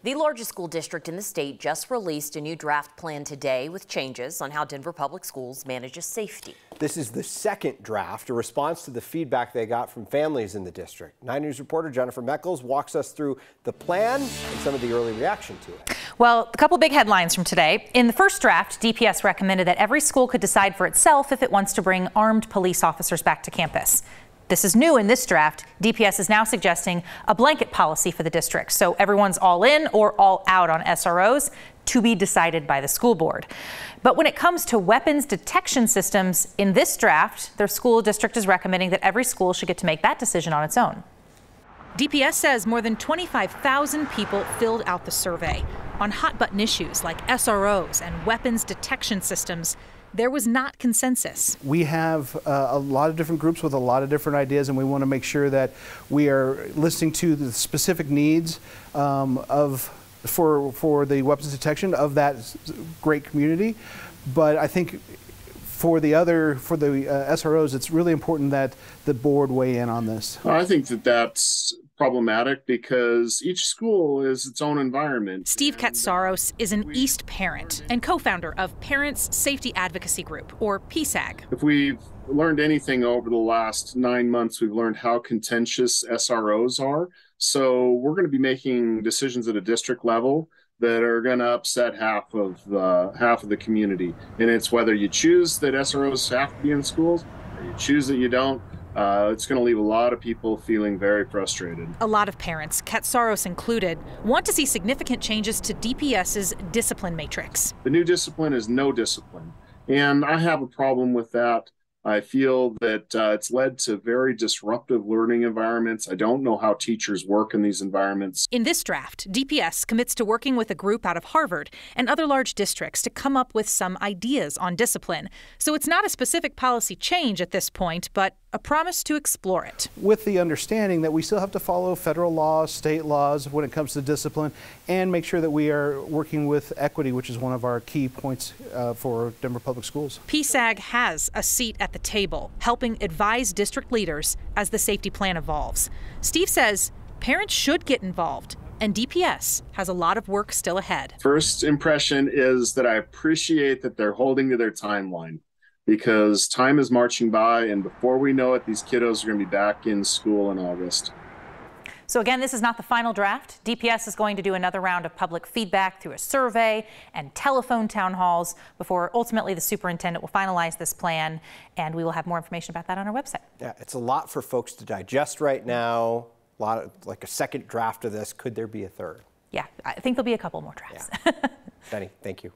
The largest school district in the state just released a new draft plan today with changes on how Denver Public Schools manages safety. This is the second draft, a response to the feedback they got from families in the district. 9 News reporter Jennifer Meckles walks us through the plan and some of the early reaction to it. Well, a couple big headlines from today. In the first draft, DPS recommended that every school could decide for itself if it wants to bring armed police officers back to campus. This is new in this draft. DPS is now suggesting a blanket policy for the district, so everyone's all in or all out on SROs, to be decided by the school board. But when it comes to weapons detection systems, in this draft, their school district is recommending that every school should get to make that decision on its own. DPS says more than 25,000 people filled out the survey. On hot-button issues like SROs and weapons detection systems, there was not consensus. We have a lot of different groups with a lot of different ideas, and we want to make sure that we are listening to the specific needs for the weapons detection of that great community. But I think for the SROs, it's really important that the board weigh in on this. I think that that's problematic because each school is its own environment. Steve Katsaros is an East parent and co-founder of Parents Safety Advocacy Group, or PSAG. If we've learned anything over the last 9 months, we've learned how contentious SROs are. So we're going to be making decisions at a district level that are going to upset half of the community. And it's whether you choose that SROs have to be in schools or you choose that you don't. It's going to leave a lot of people feeling very frustrated. A lot of parents, Katsaros included, want to see significant changes to DPS's discipline matrix. The new discipline is no discipline, and I have a problem with that. I feel that it's led to very disruptive learning environments. I don't know how teachers work in these environments. In this draft, DPS commits to working with a group out of Harvard and other large districts to come up with some ideas on discipline. So it's not a specific policy change at this point, but a promise to explore it. With the understanding that we still have to follow federal laws, state laws when it comes to discipline, and make sure that we are working with equity, which is one of our key points for Denver Public Schools. PSAG has a seat at the table, helping advise district leaders as the safety plan evolves. Steve says parents should get involved, and DPS has a lot of work still ahead. First impression is that I appreciate that they're holding to their timeline, because time is marching by, and before we know it, these kiddos are going to be back in school in August. So again, this is not the final draft. DPS is going to do another round of public feedback through a survey and telephone town halls before ultimately the superintendent will finalize this plan, and we will have more information about that on our website. Yeah, it's a lot for folks to digest right now. A lot of, like a second draft of this. Could there be a third? Yeah, I think there'll be a couple more drafts. Yeah. Benny, thank you.